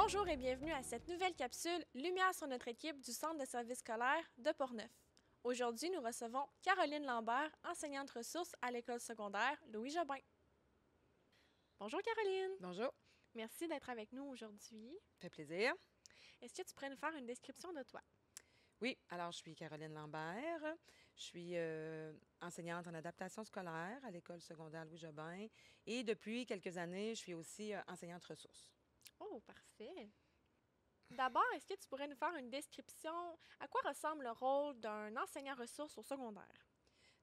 Bonjour et bienvenue à cette nouvelle capsule Lumière sur notre équipe du Centre de services scolaires de Portneuf. Aujourd'hui, nous recevons Caroline Lambert, enseignante ressources à l'école secondaire Louis Jobin. Bonjour Caroline, Bonjour, merci d'être avec nous aujourd'hui. ça fait plaisir. Est-ce que tu pourrais nous faire une description de toi? Oui, alors je suis Caroline Lambert. Je suis enseignante en adaptation scolaire à l'école secondaire Louis Jobin et depuis quelques années, je suis aussi enseignante ressources. Oh, parfait. D'abord, est-ce que tu pourrais nous faire une description à quoi ressemble le rôle d'un enseignant ressources au secondaire?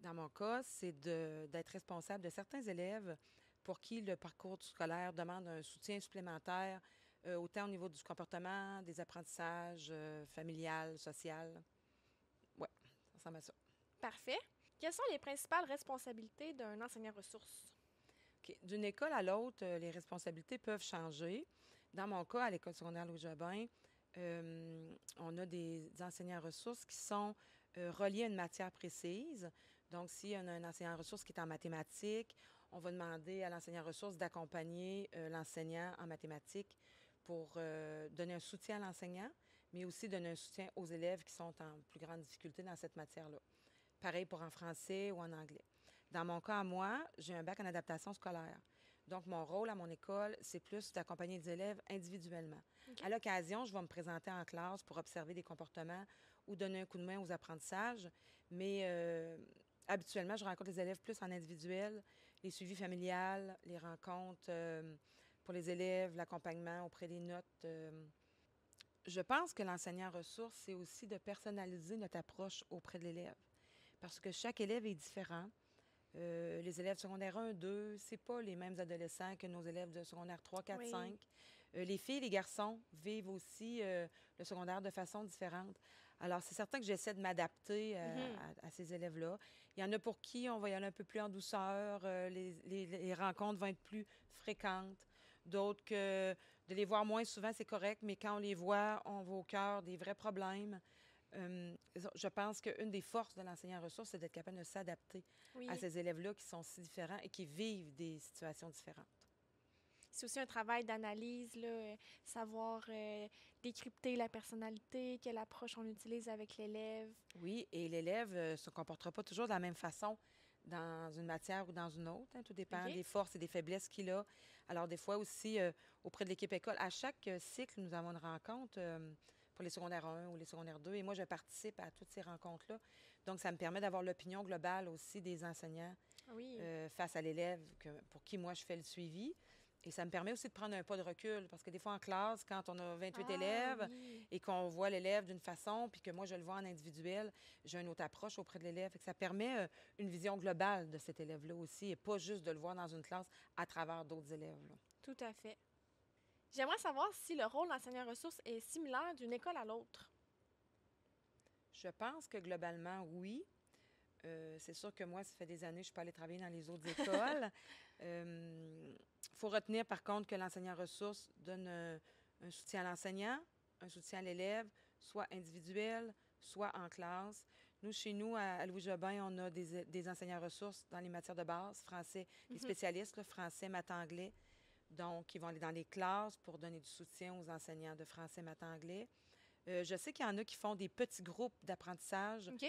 Dans mon cas, c'est d'être responsable de certains élèves pour qui le parcours scolaire demande un soutien supplémentaire, autant au niveau du comportement, des apprentissages, familial, social. Oui, ça ressemble à ça. Parfait. Quelles sont les principales responsabilités d'un enseignant ressources? OK. D'une école à l'autre, les responsabilités peuvent changer. Dans mon cas, à l'école secondaire Louis Jobin, on a des enseignants ressources qui sont reliés à une matière précise. Donc, si on a un enseignant ressources qui est en mathématiques, on va demander à l'enseignant ressources d'accompagner l'enseignant en mathématiques pour donner un soutien à l'enseignant, mais aussi donner un soutien aux élèves qui sont en plus grande difficulté dans cette matière-là. Pareil pour en français ou en anglais. Dans mon cas, à moi, j'ai un bac en adaptation scolaire. Donc, mon rôle à mon école, c'est plus d'accompagner les élèves individuellement. OK. À l'occasion, je vais me présenter en classe pour observer des comportements ou donner un coup de main aux apprentissages, mais habituellement, je rencontre les élèves plus en individuel, les suivis familiales, les rencontres pour les élèves, l'accompagnement auprès des notes. Je pense que l'enseignant ressources, c'est aussi de personnaliser notre approche auprès de l'élève parce que chaque élève est différent. Les élèves secondaire 1, 2, c'est pas les mêmes adolescents que nos élèves de secondaire 3, 4, Oui. 5. Les filles et les garçons vivent aussi le secondaire de façon différente. Alors, c'est certain que j'essaie de m'adapter Mhm. à ces élèves-là. Il y en a pour qui on va y aller un peu plus en douceur, les rencontres vont être plus fréquentes. D'autres que de les voir moins souvent, c'est correct, mais quand on les voit, on va au cœur des vrais problèmes. Je pense qu'une des forces de l'enseignant ressources, c'est d'être capable de s'adapter à Oui. ces élèves-là qui sont si différents et qui vivent des situations différentes. C'est aussi un travail d'analyse, là, savoir décrypter la personnalité, quelle approche on utilise avec l'élève. Oui, et l'élève ne se comportera pas toujours de la même façon dans une matière ou dans une autre, hein. Tout dépend OK? des forces et des faiblesses qu'il a. Alors, des fois aussi, auprès de l'équipe école, à chaque cycle, nous avons une rencontre pour les secondaires 1 ou les secondaires 2, et moi, je participe à toutes ces rencontres-là. Donc, ça me permet d'avoir l'opinion globale aussi des enseignants Oui. face à l'élève pour qui moi je fais le suivi. Et ça me permet aussi de prendre un pas de recul parce que des fois en classe, quand on a 28 Ah élèves oui. et qu'on voit l'élève d'une façon, puis que moi je le vois en individuel, j'ai une autre approche auprès de l'élève. Fait que ça permet une vision globale de cet élève-là aussi et pas juste de le voir dans une classe à travers d'autres élèves, là. Tout à fait. J'aimerais savoir si le rôle d'enseignant ressources est similaire d'une école à l'autre. Je pense que globalement, oui. C'est sûr que moi, ça fait des années que je suis pas allée travailler dans les autres écoles. Il faut retenir, par contre, que l'enseignant ressources donne un soutien à l'enseignant, un soutien à l'élève, soit individuel, soit en classe. Nous, chez nous, à Louis Jobin, on a des enseignants ressources dans les matières de base, français, les Mhm. spécialistes, là, français, maths, anglais. Donc, ils vont aller dans les classes pour donner du soutien aux enseignants de français, maths, anglais. Je sais qu'il y en a qui font des petits groupes d'apprentissage. OK?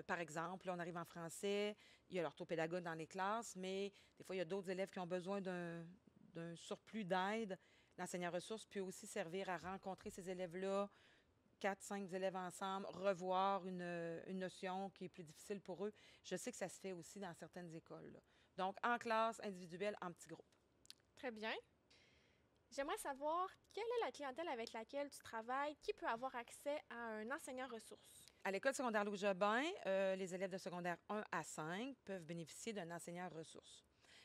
Par exemple, là, on arrive en français, il y a l'orthopédagogue dans les classes, mais des fois, il y a d'autres élèves qui ont besoin d'un surplus d'aide. L'enseignant ressources peut aussi servir à rencontrer ces élèves-là, quatre, cinq élèves ensemble, revoir une notion qui est plus difficile pour eux. Je sais que ça se fait aussi dans certaines écoles, là. Donc, en classe, individuelle, en petits groupes. Très bien. J'aimerais savoir quelle est la clientèle avec laquelle tu travailles qui peut avoir accès à un enseignant ressources. À l'école secondaire Louis Jobin, les élèves de secondaire 1 à 5 peuvent bénéficier d'un enseignant ressources.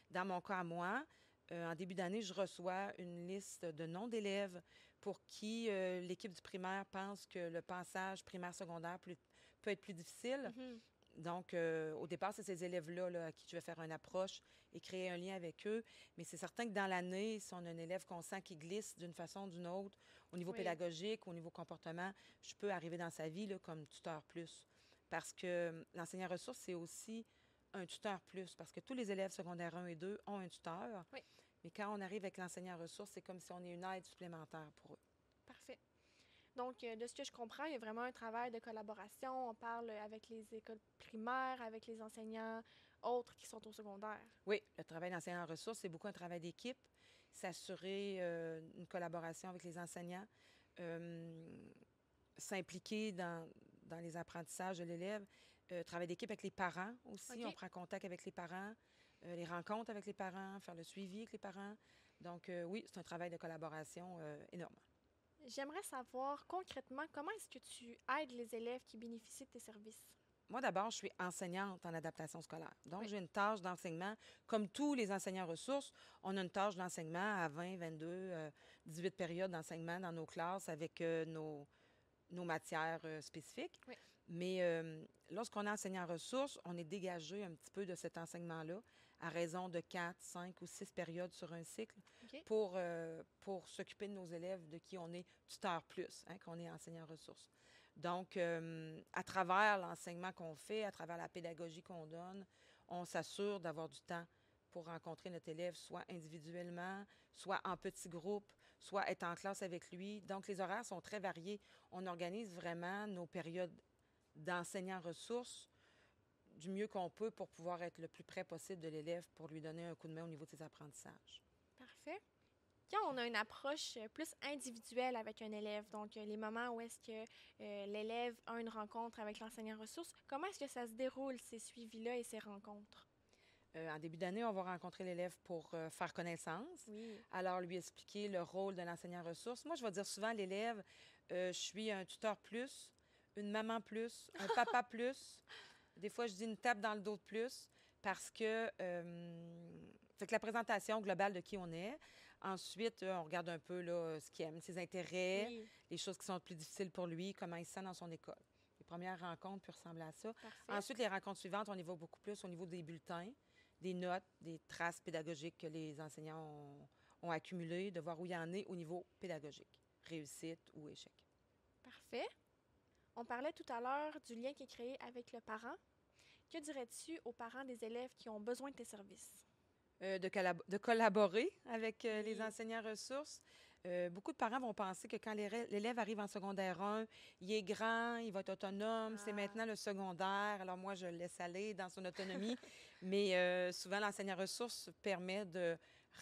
Dans mon cas à moi, en début d'année, je reçois une liste de noms d'élèves pour qui l'équipe du primaire pense que le passage primaire-secondaire peut être plus difficile. Mhm. Donc, au départ, c'est ces élèves-là là, à qui je vais faire une approche et créer un lien avec eux. Mais c'est certain que dans l'année, si on a un élève qu'on sent qui glisse d'une façon ou d'une autre, au niveau Oui. pédagogique, au niveau comportement, je peux arriver dans sa vie là, comme tuteur plus. Parce que l'enseignant ressource, c'est aussi un tuteur plus. Parce que tous les élèves secondaires 1 et 2 ont un tuteur. Oui. Mais quand on arrive avec l'enseignant ressources, c'est comme si on est une aide supplémentaire pour eux. Parfait. Donc, de ce que je comprends, il y a vraiment un travail de collaboration. On parle avec les écoles primaires, avec les enseignants autres qui sont au secondaire. Oui, le travail d'enseignant ressources, c'est beaucoup un travail d'équipe, s'assurer une collaboration avec les enseignants, euh, s'impliquer dans les apprentissages de l'élève, travail d'équipe avec les parents aussi. On OK? prend contact avec les parents, les rencontres avec les parents, faire le suivi avec les parents. Donc, oui, c'est un travail de collaboration énorme. J'aimerais savoir concrètement comment est-ce que tu aides les élèves qui bénéficient de tes services? Moi, d'abord, je suis enseignante en adaptation scolaire. Donc, Oui. j'ai une tâche d'enseignement. Comme tous les enseignants ressources, on a une tâche d'enseignement à 20, 22, 18 périodes d'enseignement dans nos classes avec nos matières spécifiques. Oui. Mais lorsqu'on est enseignant ressources, on est dégagé un petit peu de cet enseignement-là à raison de 4, 5 ou 6 périodes sur un cycle OK? pour s'occuper de nos élèves de qui on est tuteur plus, hein, qu'on est enseignant ressources. Donc, à travers l'enseignement qu'on fait, à travers la pédagogie qu'on donne, on s'assure d'avoir du temps pour rencontrer notre élève, soit individuellement, soit en petits groupes, soit être en classe avec lui. Donc, les horaires sont très variés. On organise vraiment nos périodes d'enseignants ressources du mieux qu'on peut pour pouvoir être le plus près possible de l'élève pour lui donner un coup de main au niveau de ses apprentissages. Parfait. Quand on a une approche plus individuelle avec un élève, donc les moments où est-ce que l'élève a une rencontre avec l'enseignant ressources, comment est-ce que ça se déroule, ces suivis-là et ces rencontres? En début d'année, on va rencontrer l'élève pour faire connaissance. Oui. Alors, lui expliquer le rôle de l'enseignant ressources. Moi, je vais dire souvent à l'élève, je suis un tuteur plus, une maman plus, un papa plus. Des fois, je dis une tape dans le dos de plus parce que, fait que la présentation globale de qui on est. Ensuite, on regarde un peu là, ce qu'il aime, ses intérêts, Oui. les choses qui sont plus difficiles pour lui, comment il se sent dans son école. Les premières rencontres peuvent ressembler à ça. Parfait. Ensuite, les rencontres suivantes, on y va beaucoup plus au niveau des bulletins, des notes, des traces pédagogiques que les enseignants ont accumulées, de voir où il y en est au niveau pédagogique, réussite ou échec. Parfait. On parlait tout à l'heure du lien qui est créé avec le parent. Que dirais-tu aux parents des élèves qui ont besoin de tes services? De collaborer avec les Oui. enseignants ressources. Beaucoup de parents vont penser que quand l'élève arrive en secondaire 1, il est grand, il va être autonome, c'est Ah. maintenant le secondaire. Alors moi, je le laisse aller dans son autonomie. Mais souvent, l'enseignant ressources permet de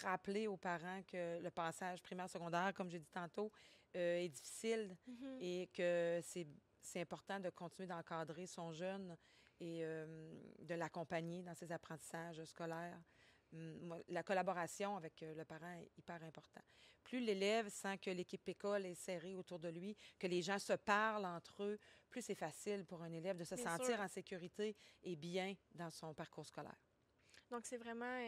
rappeler aux parents que le passage primaire-secondaire, comme j'ai dit tantôt, est difficile Mhm. et que c'est important de continuer d'encadrer son jeune et de l'accompagner dans ses apprentissages scolaires. La collaboration avec le parent est hyper important. Plus l'élève sent que l'équipe école est serrée autour de lui, que les gens se parlent entre eux, plus c'est facile pour un élève de se Bien sentir sûr. en sécurité et bien dans son parcours scolaire. Donc, c'est vraiment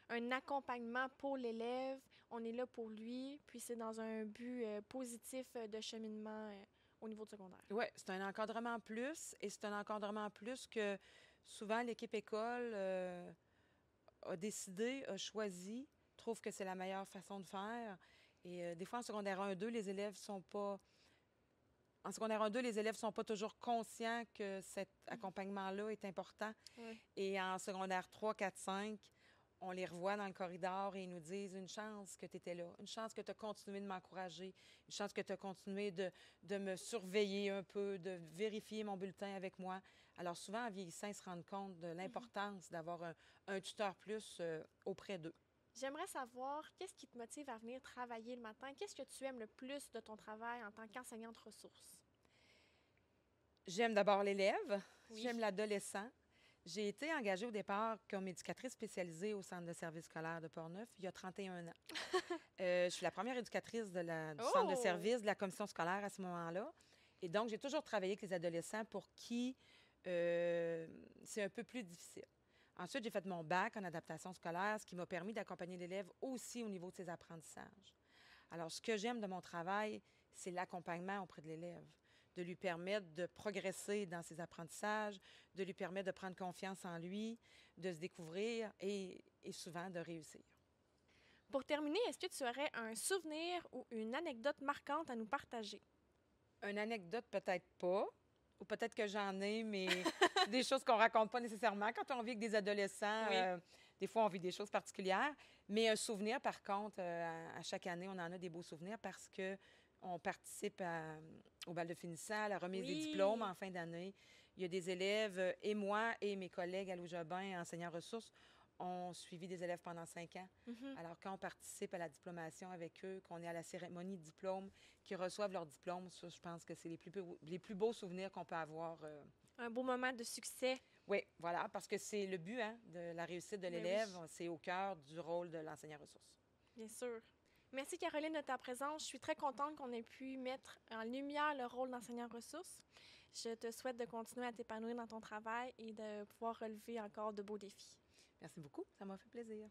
un accompagnement pour l'élève. On est là pour lui, puis c'est dans un but positif de cheminement au niveau du secondaire. Oui, c'est un encadrement plus et c'est un encadrement plus que souvent l'équipe école a décidé, a choisi, trouve que c'est la meilleure façon de faire. Et des fois, en secondaire 1-2, les élèves sont pas... En secondaire 1-2, les élèves sont pas toujours conscients que cet accompagnement-là est important. Oui. Et en secondaire 3, 4, 5, on les revoit dans le corridor et ils nous disent une chance que tu étais là, une chance que tu as continué de m'encourager, une chance que tu as continué de me surveiller un peu, de vérifier mon bulletin avec moi. Alors souvent, en vieillissant, ils se rendent compte de l'importance d'avoir un tuteur plus auprès d'eux. J'aimerais savoir qu'est-ce qui te motive à venir travailler le matin? Qu'est-ce que tu aimes le plus de ton travail en tant qu'enseignante ressources? J'aime d'abord l'élève, Oui. j'aime l'adolescent. J'ai été engagée au départ comme éducatrice spécialisée au centre de service scolaire de Portneuf il y a 31 ans. Je suis la première éducatrice du centre de Oh! service de la commission scolaire à ce moment-là. Et donc, j'ai toujours travaillé avec les adolescents pour qui c'est un peu plus difficile. Ensuite, j'ai fait mon bac en adaptation scolaire, ce qui m'a permis d'accompagner l'élève aussi au niveau de ses apprentissages. Alors, ce que j'aime de mon travail, c'est l'accompagnement auprès de l'élève, de lui permettre de progresser dans ses apprentissages, de lui permettre de prendre confiance en lui, de se découvrir et souvent de réussir. Pour terminer, est-ce que tu aurais un souvenir ou une anecdote marquante à nous partager? Une anecdote, peut-être pas, ou peut-être que j'en ai, mais c'est des choses qu'on raconte pas nécessairement. Quand on vit avec des adolescents, Oui. des fois, on vit des choses particulières. Mais un souvenir, par contre, à chaque année, on en a des beaux souvenirs parce que on participe au bal de finissant, à la remise des diplômes Oui. en fin d'année. Il y a des élèves, et moi et mes collègues à Louis-Jobin, enseignants ressources, ont suivi des élèves pendant 5 ans. Mhm. Alors, quand on participe à la diplomation avec eux, qu'on est à la cérémonie de diplôme, qu'ils reçoivent leur diplôme, ça, je pense que c'est les plus beaux souvenirs qu'on peut avoir. Un beau moment de succès. Oui, voilà, parce que c'est le but hein, de la réussite de Ben oui, l'élève, c'est au cœur du rôle de l'enseignant ressource. bien sûr. Merci Caroline de ta présence. Je suis très contente qu'on ait pu mettre en lumière le rôle d'enseignant ressources. Je te souhaite de continuer à t'épanouir dans ton travail et de pouvoir relever encore de beaux défis. Merci beaucoup, ça m'a fait plaisir.